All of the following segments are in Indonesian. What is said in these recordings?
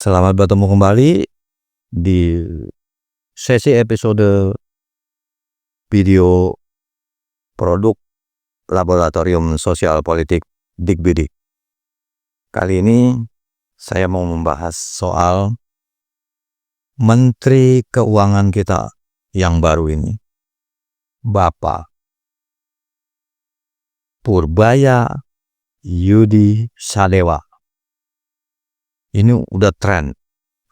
Selamat bertemu kembali di sesi episode video produk Laboratorium Sosial Politik Dikbidik. Kali ini saya mau membahas soal Menteri Keuangan kita yang baru ini, Bapak Purbaya Yudi Sadewa. Ini udah tren.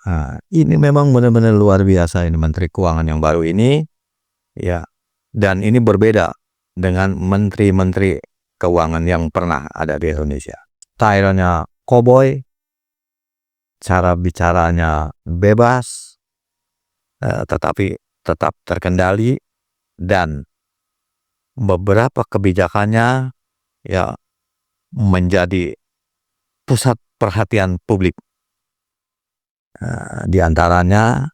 Nah, ini memang benar-benar luar biasa ini Menteri Keuangan yang baru ini, ya. Dan ini berbeda dengan menteri-menteri keuangan yang pernah ada di Indonesia. Stylenya cowboy, cara bicaranya bebas, tetapi tetap terkendali, dan beberapa kebijakannya ya menjadi pusat perhatian publik. Di antaranya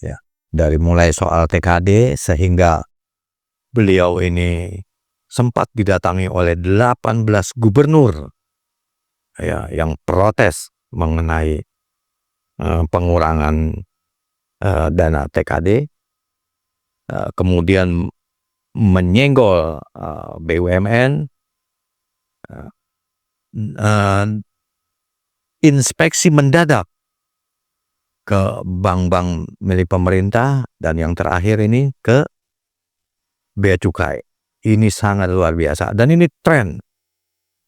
ya dari mulai soal TKD sehingga beliau ini sempat didatangi oleh 18 gubernur ya yang protes mengenai pengurangan dana TKD, kemudian menyenggol BUMN, inspeksi mendadak ke bank-bank milik pemerintah, dan yang terakhir ini ke bea cukai. Ini sangat luar biasa dan ini tren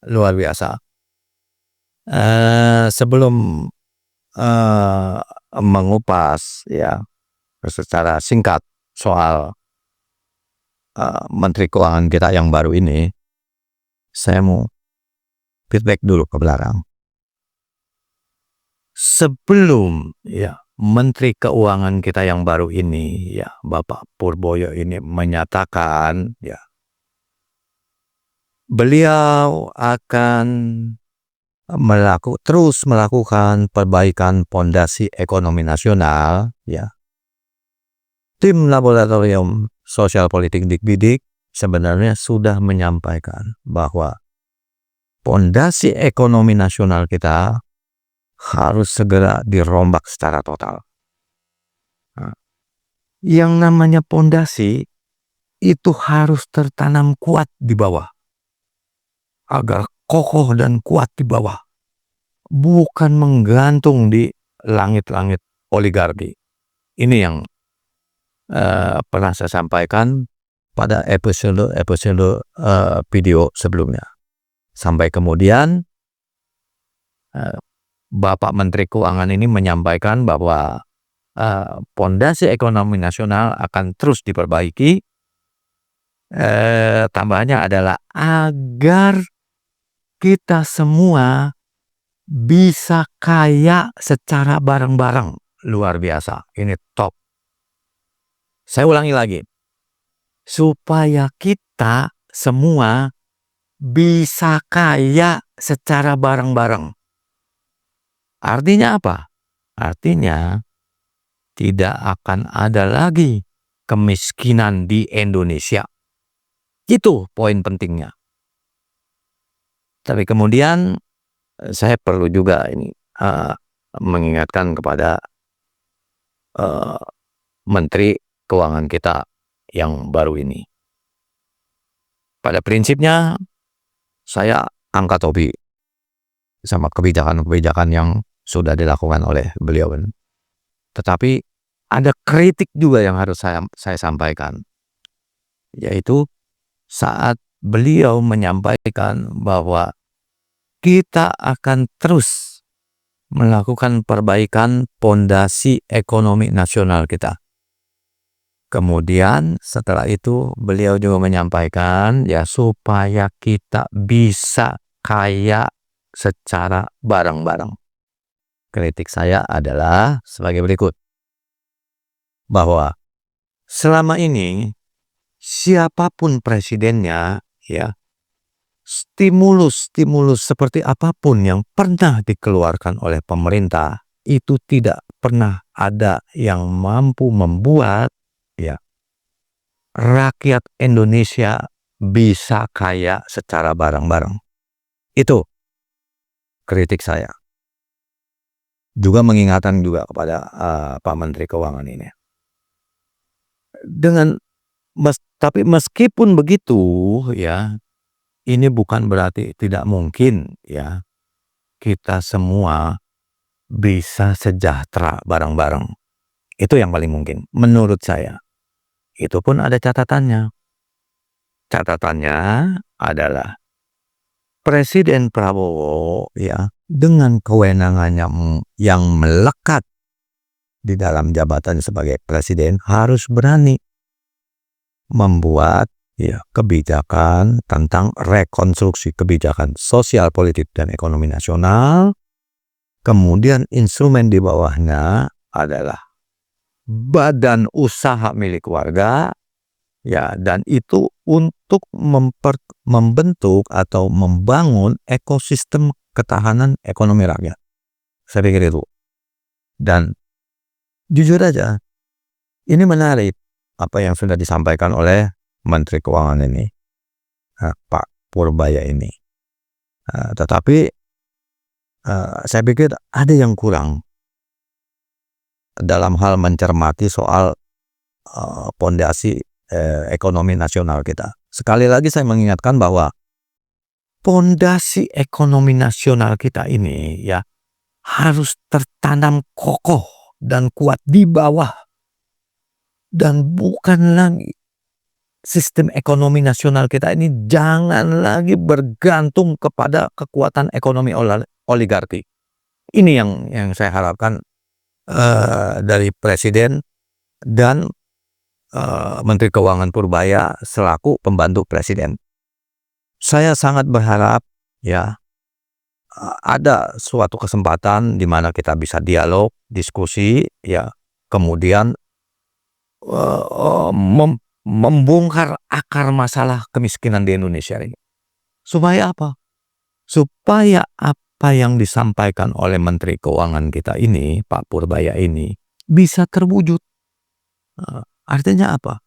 luar biasa. Sebelum mengupas ya secara singkat soal Menteri Keuangan kita yang baru ini, saya mau feedback dulu ke belakang. Sebelum ya Menteri Keuangan kita yang baru ini, ya Bapak Purboyo ini menyatakan ya beliau akan terus melakukan perbaikan pondasi ekonomi nasional, ya. Tim Laboratorium Sosial Politik Dikbidik sebenarnya sudah menyampaikan bahwa pondasi ekonomi nasional kita harus segera dirombak secara total. Nah, yang namanya pondasi itu harus tertanam kuat di bawah, agar kokoh dan kuat di bawah, bukan menggantung di langit-langit oligarki. Ini yang pernah saya sampaikan pada episode video sebelumnya. Sampai kemudian Bapak Menteri Keuangan ini menyampaikan bahwa pondasi ekonomi nasional akan terus diperbaiki. Tambahannya adalah agar kita semua bisa kaya secara bareng-bareng. Luar biasa, ini top. Saya ulangi lagi, supaya kita semua bisa kaya secara bareng-bareng. Artinya apa? Artinya tidak akan ada lagi kemiskinan di Indonesia. Itu poin pentingnya. Tapi kemudian saya perlu juga ini mengingatkan kepada Menteri Keuangan kita yang baru ini. Pada prinsipnya saya angkat topi sama kebijakan-kebijakan yang sudah dilakukan oleh beliau. Tetapi ada kritik juga yang harus saya sampaikan, yaitu saat beliau menyampaikan bahwa kita akan terus melakukan perbaikan pondasi ekonomi nasional kita. Kemudian setelah itu beliau juga menyampaikan ya supaya kita bisa kaya secara bareng-bareng. Kritik saya adalah sebagai berikut, bahwa selama ini siapapun presidennya, ya, stimulus seperti apapun yang pernah dikeluarkan oleh pemerintah itu tidak pernah ada yang mampu membuat ya rakyat Indonesia bisa kaya secara bareng-bareng. Itu kritik saya. juga mengingatkan juga kepada Pak Menteri Keuangan ini. Tapi meskipun begitu ya, ini bukan berarti tidak mungkin ya kita semua bisa sejahtera bareng-bareng. Itu yang paling mungkin menurut saya. Itu pun ada catatannya. Catatannya adalah Presiden Prabowo ya dengan kewenangannya yang melekat di dalam jabatan sebagai presiden harus berani membuat kebijakan tentang rekonstruksi kebijakan sosial, politik, dan ekonomi nasional. Kemudian instrumen di bawahnya adalah badan usaha milik warga, ya, dan itu untuk membentuk atau membangun ekosistem ketahanan ekonomi rakyat. Saya pikir itu. Dan jujur aja, ini menarik apa yang sudah disampaikan oleh Menteri Keuangan ini, Pak Purbaya ini. Tetapi saya pikir ada yang kurang dalam hal mencermati soal pondasi ekonomi nasional kita. Sekali lagi saya mengingatkan bahwa pondasi ekonomi nasional kita ini ya harus tertanam kokoh dan kuat di bawah, dan bukan lagi sistem ekonomi nasional kita ini jangan lagi bergantung kepada kekuatan ekonomi oligarki. Ini yang saya harapkan dari Presiden dan Menteri Keuangan Purbaya selaku pembantu Presiden. Saya sangat berharap ya ada suatu kesempatan di mana kita bisa dialog, diskusi, ya, kemudian membongkar akar masalah kemiskinan di Indonesia ini. Supaya apa? Supaya apa yang disampaikan oleh Menteri Keuangan kita ini, Pak Purbaya ini, bisa terwujud. Artinya apa?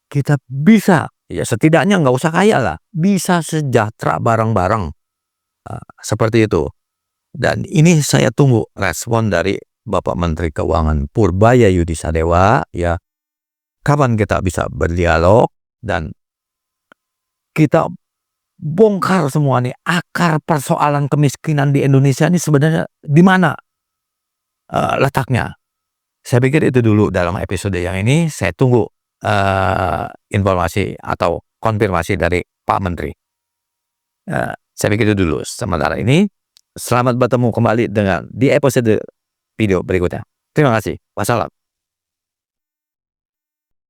Kita bisa, ya setidaknya nggak usah kaya lah, bisa sejahtera bareng-bareng. Seperti itu. Dan ini saya tunggu respon dari Bapak Menteri Keuangan Purbaya Yudisadewa, ya, kapan kita bisa berdialog dan kita bongkar semua nih akar persoalan kemiskinan di Indonesia ini sebenarnya di mana letaknya. Saya pikir itu dulu dalam episode yang ini. Saya tunggu informasi atau konfirmasi dari Pak Menteri. Saya pikir itu dulu sementara ini. Selamat bertemu kembali di episode video berikutnya. Terima kasih. Wassalam.